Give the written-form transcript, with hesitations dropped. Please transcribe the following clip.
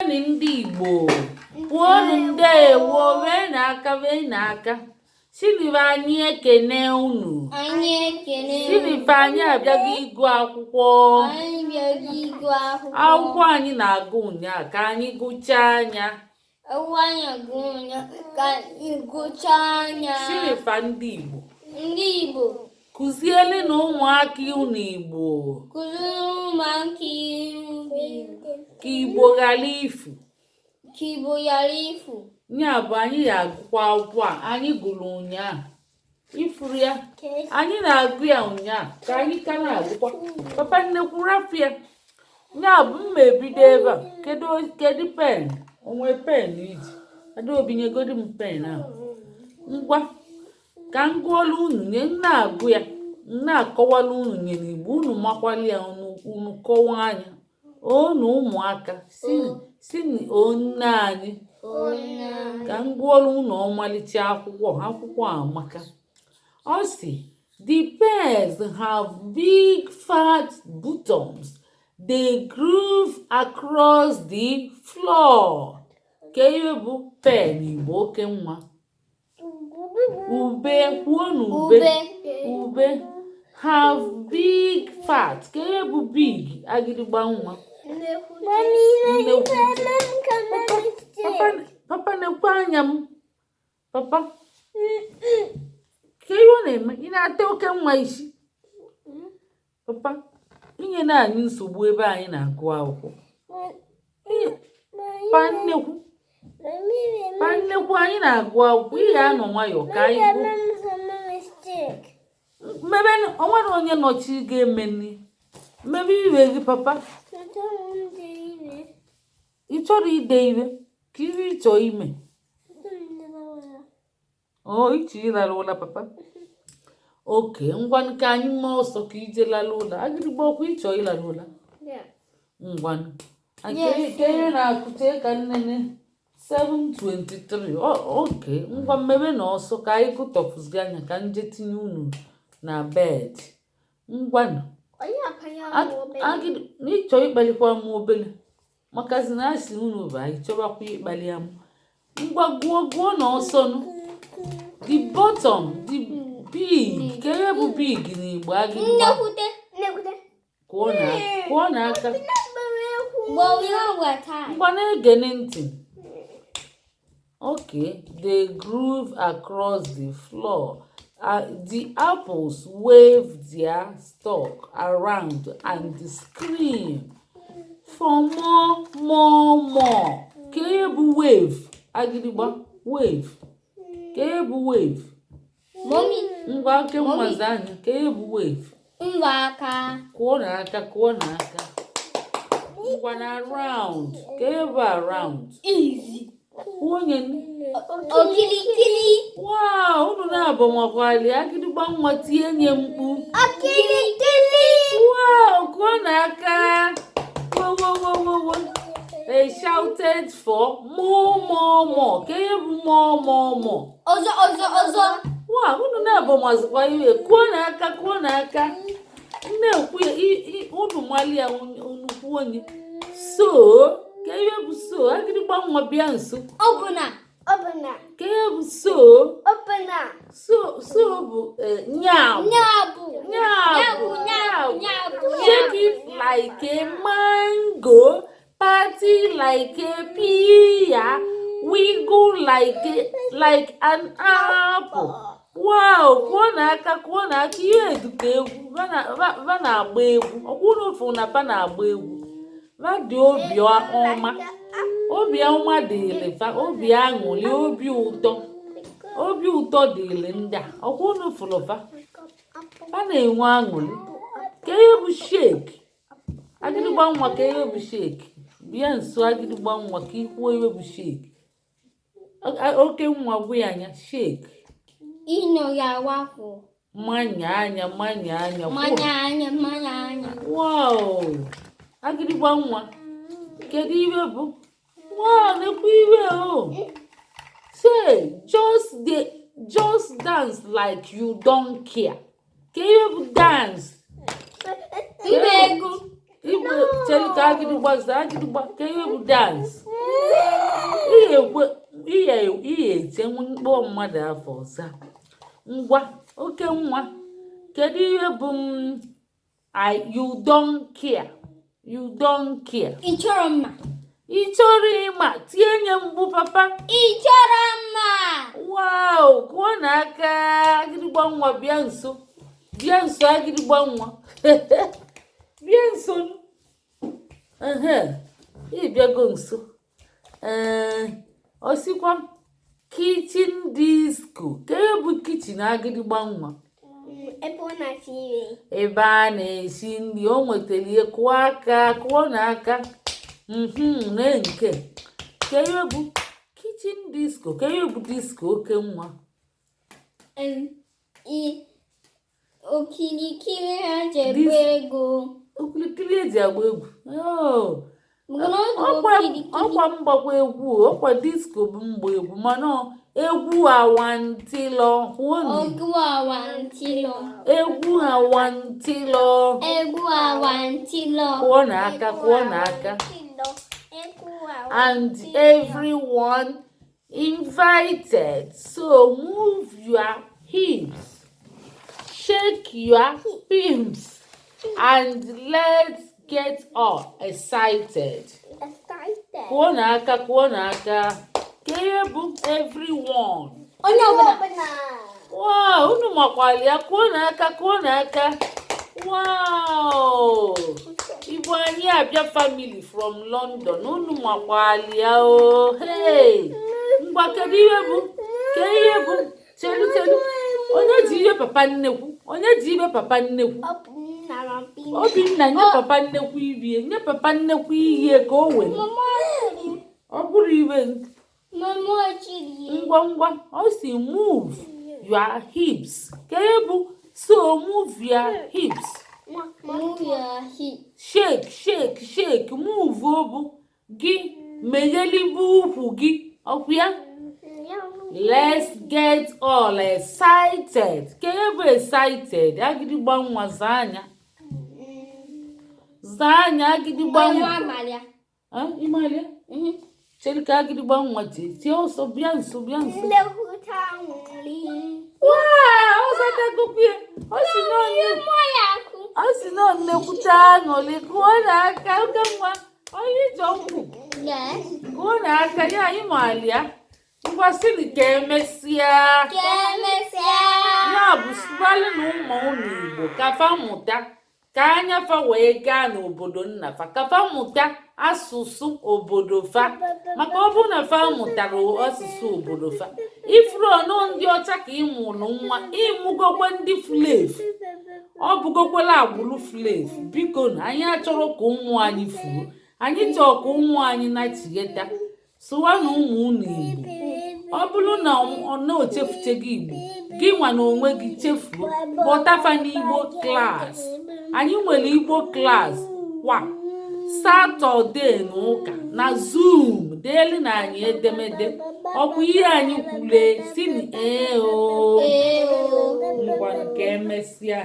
Kwuoni ndị Igbo, kwuonu ndewo, wee n'aka. Siniva anyị ekene unu. Siniva anyị abịaghị ịgụ akwụkwọ. Akwụkwọ anyị na-agụ ụnyaahụ ka anyị gụchaa anya. Siniva ndị Igbo. Kụziele na ụmụaka unu Igbo. Ka Igbo ghara ifu. Nya bụ anyị ga-agụkwa akwụkwọ a anyị gụrụ ụnyaahụ. Ifuru ya. Anyị na-agụ ya ụnyaahụ ka anyị ka na-agụkwa. Papa nnekwu rapụ ya. Nya bụ mma ebido ebe a. Kedu pen? Onwe pen iji. Adaobi nyegodi m pen ahụ. Ngwa. Ka m gụọla unu nye na-agụ ya. Na-akọwala unu nye n'Igbo. Unu makwali ya unu kọwaa anya. Onu ụmụaka. Sini onne anyị. Ka m gụọla unu ọmalịcha akwụkwọ amaka. Ọ sị, the pears have big fat buttons. They groove across the floor. Ka ihe bụ pen Igbo oke nwa. Ube, kwuonu ube. Have big fat. Ka ihe bụ big agịdịgba nwa. Papa na-ekwe anya m. Papa. Ka ihe ọ na-eme? Ị na-ata oke nwa isi. Papa. Inye na anyị nsogbu ebe anyị na-agụ akwụkwọ. Pannekwu anyị na-agụ akwụkwọ. Ihe anọ nwayọọ ka anyị gụ. Mmebe onwere onye nọchi ga-eme nri. Mmebe iwe gị papa. Ị chọrọ ide ire? Ka ihe ị chọọ ime? Iche ịlara ụla papa. Oke, ngwanụ ka anyị mee ọsọ ka ije lara ụla. Agịrịgba ọkwa ị chọọ ịlara ụla? Ngwanụ. Ihe na-akụte ka nnene 7:23. Oke, ngwa mmebe na ọsọ ka anyị gụtọpụzi anya ka nje tinye unu na bed. Ngwanụ. N'ịchọ ịkpalikwa m obele makazi na asị unu bụ anyị chọbakwa ịkpali ya m. Ngwa gụọ na ọsọ nụ. The bottom, the big. Ka ihe bụ big n'Igbo agịrịgba. Kụọ n'aka. Ngwa na-egene ntị. Okay, they groove across the floor. The apples wave their stalk around and scream for more. Ka ihe bụ wave agịrịgba. Wave. Ka ihe bụ wave. Ngwa oke mmazi anya. Ka ihe bụ wave. Kụọ n'aka. Ngwa na round. Ka ihe bụ around. Onye Okilikili. Wow, unu na-abụ makwali agịdịgba nwa tie nye mkpu. Okilikili. Wow, kụọ n'aka. Wo. They shouted for more. Ka ihe bụ more. Ọzọ. Wow, unu na-abụ mazikwa iwe. Kụọ n'aka. Na-ekwu ya unu mali ya unu kwuo onye. So, ka ihe bụ so agịdịgba nwa bịa nso. Ọbụna. Ka ihe bụ so. Ọbụna. So bụ nyabu. Shake it like a mango, party like a pear, wiggle like an apple. Wow, kwuo n'aka ihe eduka egwu. Va na-agba egwu. Ọkwụrụ ofu na pa na-agba egwu. Va dị obi ọma dịịrị fa, obi aṅụrị, obi ụtọ dịịrị ndị a. Ọkwụrụ fụrụ fa na-enwe aṅụrị. Ka ihe bụ shake agịdịgba nwa. Ka ihe bụ shake bịa nso agịdịgba nwa ka ikwuo ihe bụ shake. Oke nwa gwu ya anya shake. Ịnọ ya wafụ. Manya anya. Wow. Agịdịgba nwa. Kedu iwe bụ? Wow, nekwa iwe o. Say, just dance like you don't care. Ka iwe bụ dance. Igba egwu. Chelika agịdịgba. Ka iwe bụ dance. ihe eche mkpọ mmadụ afọ ọza ngwa oke nwa kedu ihe bụ you don't care Ịchọrọ mma. ịchọrọ ịma tinye mgbu papa Ịchọrọ mma. wow kụọ n'aka agịrịgba nwa bịa nso agịrịgba nwa bịa nso ịbịago nso osikwa kitchen disco ka bụ kitchen agịrịgba nwa ebe a na-esi nri o nwetara ihe kụọ n'aka na nke ka ihe bụ kitchen disco ka ihe bụ disco oke nwa Okirikiri ha ji agba egwu. Okirikiri eji agba egwu ọkwa mgbakwa egwu ọkwa disco bụ mgba egwu mana egwu awantilo kụọ n'aka and everyone invited, so move your hips, shake your hips, and let's get all excited. Kụọ n'aka ka bụ everyone. Onye ọbụla. Wow, unu makwali ya kụọ n'aka. Wow, Igbo anyị abịa family from London, unu makwali ya o. Hey, ngwa kedu ihe bụ? Chelu. Onye ji ihe papa nnekwu? Obinna nye papa nnekwu irie, nye papa nnekwu ihe ka o were. Ọ bụrụ iwe ngwa ọ si move your hips. Ka bụ so move your hips. Shake, move obu gị meghelibe ukwu gị ọkwa ya. Let's get all excited. Ka bụ excited? Agịdịgba nwa zaa anya agịdịgba nwa. Ịmalịa? Chere ka agịdịgba nwa tie ọsọ bịa nso. Ọ si na nnekwute aṅụrị kụọ n'aka oke nwa onye ịchọ mkpu kụọ n'aka ya anyị malịa ngwasịrị ka emesịa ya bụ sụbalị na ụmụ unu Igbo kafa mụta ka anya fa wee gaa n'obodo nna fa kafa mụta asụsụ obodo fa maka ọ bụrụ na fa mụtara asụsụ obodo fa ifuru ọnụ ndị ọcha ka ịmụrụ nwa ịmụgokwe ndị Flev ọ bụgokwela agbụrụ Flev biko na anyị achọrọ ka ụmụ anyị fuo anyị chọrọ ka ụmụ anyị na-etigheta sụwa na ụmụ unu Igbo ọ bụrụ na ọ na-ochefuche gị Igbo gị nwa na onwe gị chefuo kpọtafa n'Igbo klas anyị nwere Igbo klas kwa Satọde na ụka na Zoom deeli na anyị edemede ọkwa ihe anyị kwule si ngwa nke emesịa